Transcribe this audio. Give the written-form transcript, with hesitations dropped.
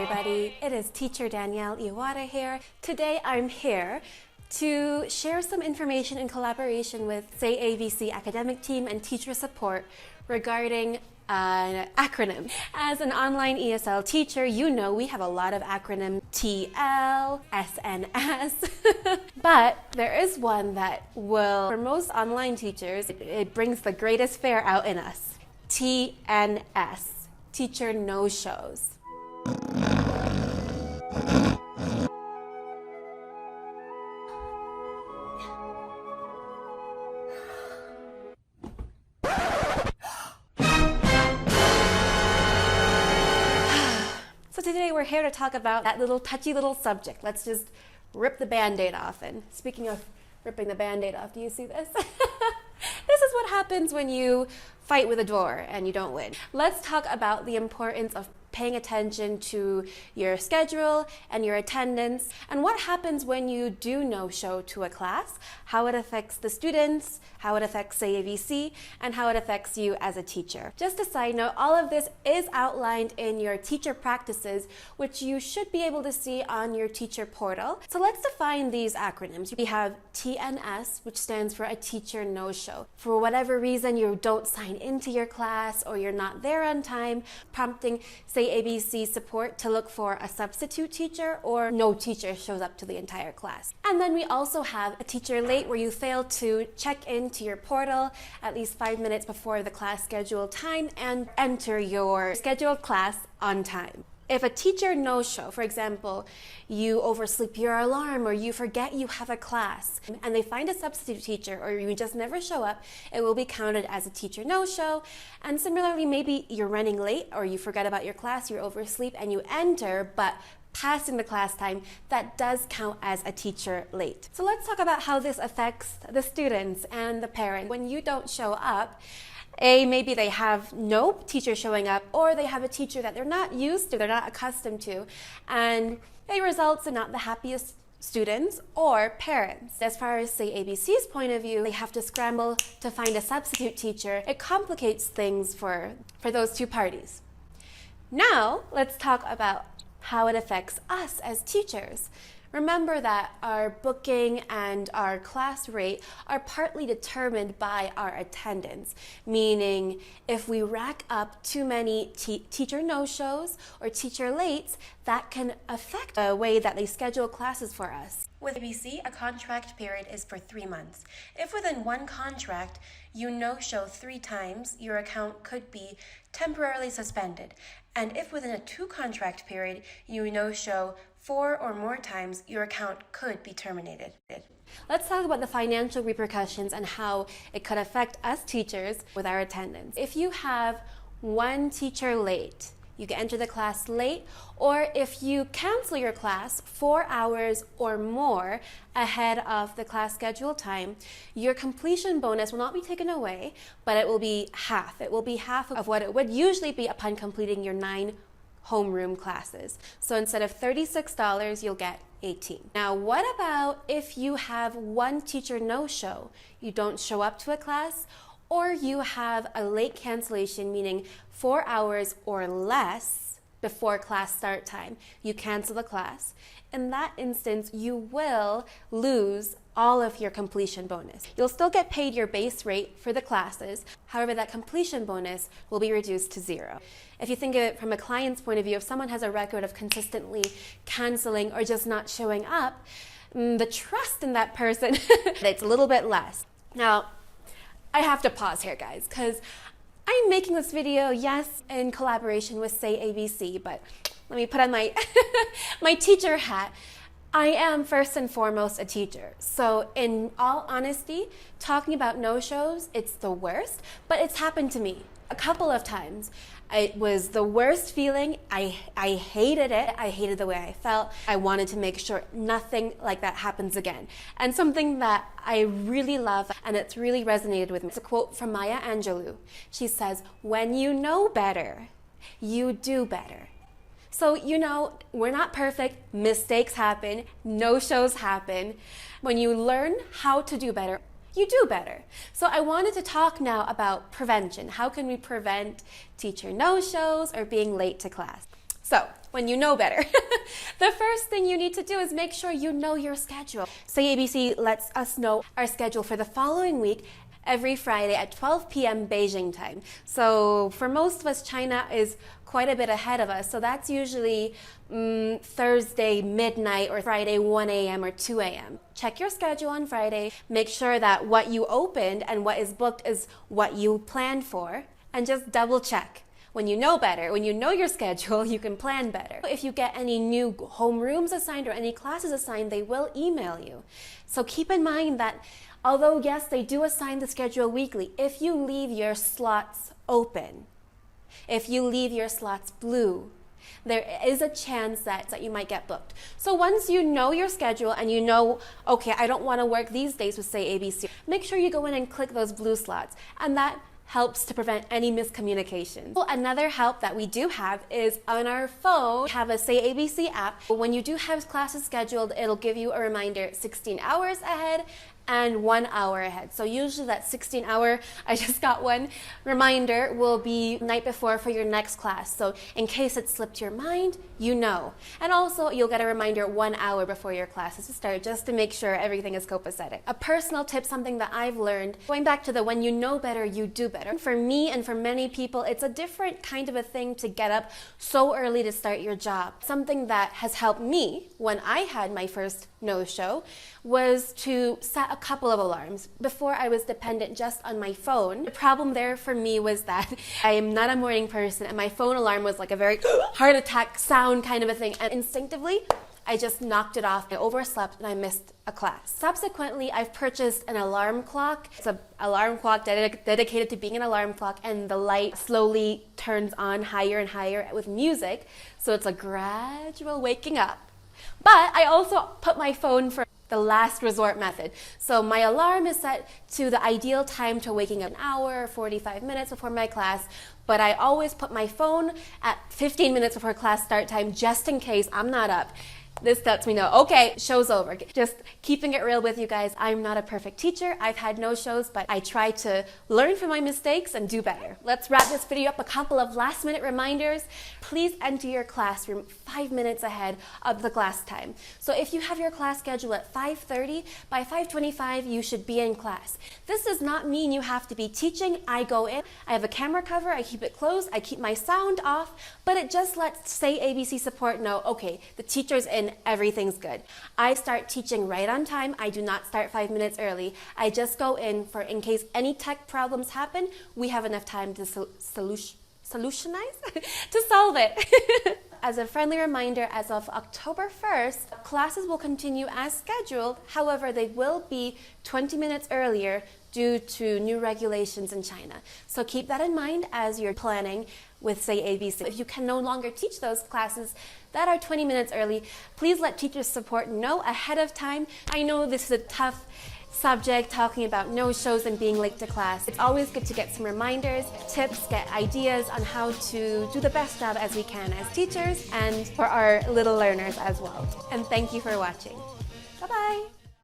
everybody. It is teacher Danielle Iwata here. Today I'm here to share some information in collaboration with SayABC academic team and teacher support regarding an acronym. As an online ESL teacher, you know we have a lot of acronyms: TL, SNS, but there is one that will, for most online teachers, it brings the greatest fare out in us. TNS, teacher no-shows. So today we're here to talk about that little touchy little subject. Let's just rip the Band-Aid off. And speaking of ripping the Band-Aid off, do you see this? This is what happens when you fight with a door and you don't win. Let's talk about the importance of paying attention to your schedule and your attendance, and what happens when you do no-show to a class, how it affects the students, how it affects SayABC, and how it affects you as a teacher. Just a side note, all of this is outlined in your teacher practices, which you should be able to see on your teacher portal. So let's define these acronyms. We have TNS, which stands for a teacher no-show. For whatever reason you don't sign into your class or you're not there on time, prompting SayABC support to look for a substitute teacher, or no teacher shows up to the entire class. And then we also have a teacher late, where you fail to check into your portal at least 5 minutes before the class scheduled time and enter your scheduled class on time. If a teacher no-show, for example, you oversleep your alarm or you forget you have a class and they find a substitute teacher, or you just never show up, it will be counted as a teacher no-show. And similarly, maybe you're running late or you forget about your class, you oversleep and you enter, but passing the class time, that does count as a teacher late. So let's talk about how this affects the students and the parents. When you don't show up, maybe they have no teacher showing up, or they have a teacher that they're not used to, they're not accustomed to, and it results in not the happiest students or parents. As far as SayABC's point of view, they have to scramble to find a substitute teacher. It complicates things for those two parties. Now, let's talk about how it affects us as teachers. Remember that our booking and our class rate are partly determined by our attendance, meaning if we rack up too many teacher no-shows or teacher lates, that can affect the way that they schedule classes for us. With ABC, a contract period is for 3 months. If within one contract you no-show 3 times, your account could be temporarily suspended. And if within a 2-contract period you no-show 4 or more times, your account could be terminated. Let's talk about the financial repercussions and how it could affect us teachers with our attendance. If you have one teacher late, you can enter the class late, or if you cancel your class 4 hours or more ahead of the class schedule time, your completion bonus will not be taken away, but it will be half. It will be half of what it would usually be upon completing your 9 homeroom classes. So instead of $36, you'll get $18. Now, what about if you have one teacher no-show? You don't show up to a class, or you have a late cancellation, meaning 4 hours or less before class start time. You cancel the class. In that instance, you will lose all of your completion bonus. You'll still get paid your base rate for the classes. However, that completion bonus will be reduced to 0. If you think of it from a client's point of view, if someone has a record of consistently canceling or just not showing up, the trust in that person, it's a little bit less. Now, I have to pause here, guys, because I'm making this video, yes, in collaboration with SayABC, but let me put on my, my teacher hat. I am first and foremost a teacher. So in all honesty, talking about no-shows, it's the worst, but it's happened to me a couple of times. It was the worst feeling. I hated it. I hated the way I felt. I wanted to make sure nothing like that happens again. And something that I really love, and it's really resonated with me, it's a quote from Maya Angelou. She says, "When you know better, you do better." So, you know, we're not perfect. Mistakes happen. No-shows happen. When you learn how to do better, you do better. So I wanted to talk now about prevention. How can we prevent teacher no-shows or being late to class? So, when you know better, the first thing you need to do is make sure you know your schedule. SayABC lets us know our schedule for the following week every Friday at 12 p.m. Beijing time. So for most of us, China is quite a bit ahead of us. So that's usually Thursday midnight or Friday 1 a.m. or 2 a.m. Check your schedule on Friday. Make sure that what you opened and what is booked is what you planned for. And just double check. When you know better, when you know your schedule, you can plan better. If you get any new homerooms assigned or any classes assigned, they will email you. So keep in mind that although, yes, they do assign the schedule weekly, if you leave your slots open, if you leave your slots blue, there is a chance that you might get booked. So once you know your schedule and you know, okay, I don't want to work these days with SayABC, make sure you go in and click those blue slots. And that helps to prevent any miscommunication. Well, another help that we do have is on our phone, we have a SayABC app. When you do have classes scheduled, it'll give you a reminder 16 hours ahead and 1 hour ahead. So usually that 16-hour, I just got one reminder, will be night before for your next class. So in case it slipped your mind, you know. And also you'll get a reminder 1 hour before your classes start, just to make sure everything is copacetic. A personal tip, something that I've learned, going back to the when you know better, you do better. For me and for many people, it's a different kind of a thing to get up so early to start your job. Something that has helped me when I had my first no-show was to set a couple of alarms. Before, I was dependent just on my phone. The problem there for me was that I am not a morning person and my phone alarm was like a very heart attack sound kind of a thing, and instinctively I just knocked it off. I overslept and I missed a class. Subsequently, I've purchased an alarm clock. It's an alarm clock dedicated to being an alarm clock, and the light slowly turns on higher and higher with music, so it's a gradual waking up. But I also put my phone for the last resort method. So my alarm is set to the ideal time to waking up an hour or 45 minutes before my class, but I always put my phone at 15 minutes before class start time just in case I'm not up. This lets me know, okay, show's over. Just keeping it real with you guys. I'm not a perfect teacher. I've had no shows, but I try to learn from my mistakes and do better. Let's wrap this video up. A couple of last minute reminders. Please enter your classroom 5 minutes ahead of the class time. So if you have your class scheduled at 5:30, by 5:25 you should be in class. This does not mean you have to be teaching. I go in, I have a camera cover, I keep it closed, I keep my sound off, but it just lets SayABC support know, okay, the teacher's in, everything's good. I start teaching right on time. I do not start 5 minutes early. I just go in case any tech problems happen, we have enough time to solutionize, to solve it. As a friendly reminder, as of October 1st, classes will continue as scheduled. However, they will be 20 minutes earlier due to new regulations in China. So keep that in mind as you're planning with SayABC. If you can no longer teach those classes that are 20 minutes early, please let teachers support know ahead of time. I know this is a tough subject, talking about no-shows and being late to class. It's always good to get some reminders, tips, get ideas on how to do the best job as we can as teachers and for our little learners as well. And thank you for watching. Bye-bye.